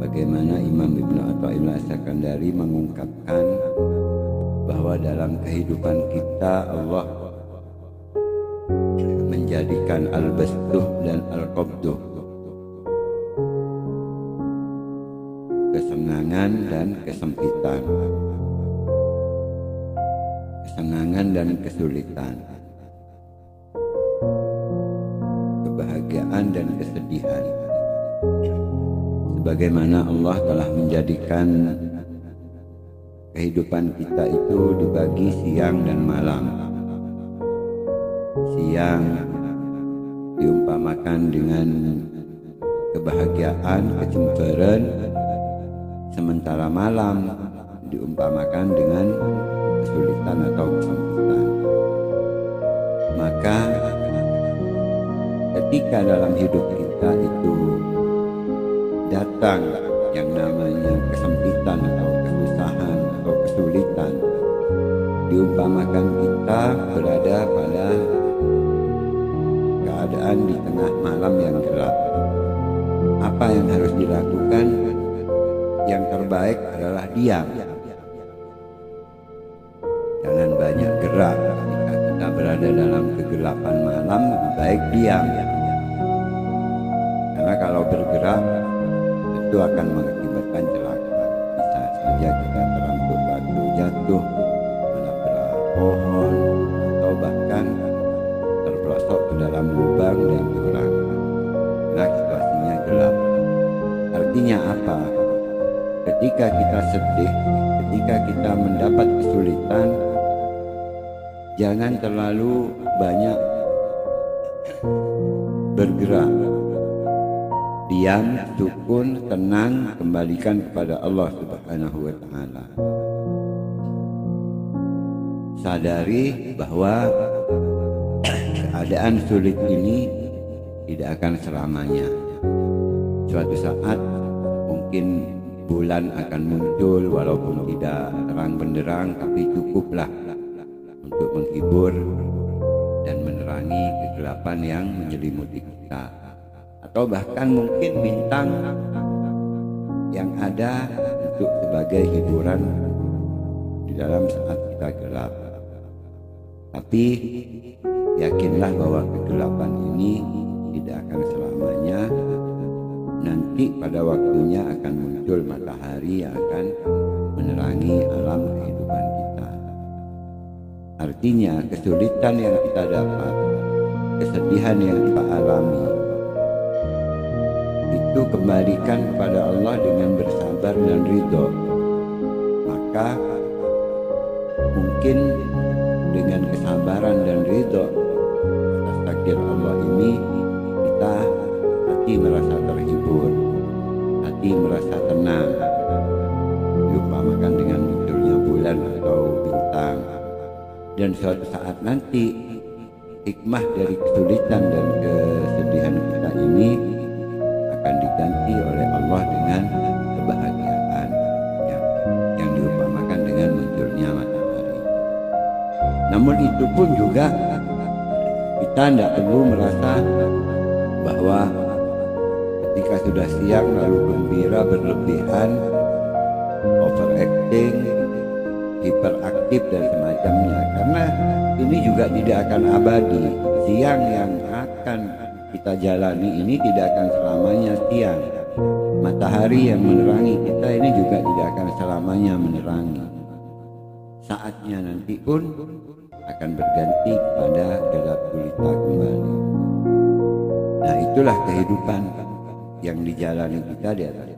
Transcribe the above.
bagaimana Imam Ibnu Athaillah As-Sakandari mengungkapkan bahwa dalam kehidupan kita Allah menjadikan al-bastuh dan al-qabduh, kesenangan dan kesempitan, kesenangan dan kesulitan, kebahagiaan dan kesedihan. Sebagaimana Allah telah menjadikan kehidupan kita itu dibagi siang dan malam. Siang diumpamakan dengan kebahagiaan, kecemburuan, sementara malam diumpamakan dengan kesulitan atau kesempitan. Maka ketika dalam hidup kita itu datang yang namanya kesempitan atau kesusahan atau kesulitan, diumpamakan kita berada pada keadaan di tengah malam yang gelap. Apa yang harus dilakukan? Yang terbaik adalah diam. Jangan banyak gerak. Ketika kita berada dalam kegelapan malam, lebih baik diam. Karena kalau bergerak itu akan mengakibatkan celaka. Bisa saja kita terangkut batu jatuh, menabrak pohon, atau bahkan terperosok ke dalam lubang dan jurang. Nah, situasinya gelap. Artinya apa? Ketika kita sedih, ketika kita mendapat kesulitan, jangan terlalu banyak bergerak. Diam, sukun, tenang, kembalikan kepada Allah Subhanahu wa Ta'ala. Sadari bahwa keadaan sulit ini tidak akan selamanya. Suatu saat mungkin bulan akan muncul walaupun tidak terang benderang, tapi cukuplah untuk menghibur dan menerangi kegelapan yang menyelimuti kita. Atau bahkan mungkin bintang yang ada untuk sebagai hiburan di dalam saat kita gelap. Tapi yakinlah bahwa kegelapan ini tidak akan selamanya. Nanti pada waktunya akan muncul matahari yang akan menerangi alam kehidupan kita. Artinya kesulitan yang kita dapat, kesedihan yang kita alami, itu kembalikan kepada Allah dengan bersabar dan ridho. Maka mungkin dengan kesabaran dan ridho atas takdir Allah ini, kita hati merasa terhibur, hati merasa tenang, diumpamakan dengan munculnya bulan atau bintang. Dan suatu saat nanti hikmah dari kesulitan dan kesedihan kita ini akan diganti oleh Allah dengan kebahagiaan yang diumpamakan dengan munculnya matahari. Namun itu pun juga kita tidak perlu merasa bahwa ketika sudah siang lalu gembira berlebihan, overacting, hiperaktif dan semacamnya. Karena ini juga tidak akan abadi. Siang yang akan kita jalani ini tidak akan selamanya siang. Matahari yang menerangi kita ini juga tidak akan selamanya menerangi. Saatnya nanti pun akan berganti kepada gelap gulita kembali. Nah, itulah kehidupan yang dijalani kita di atas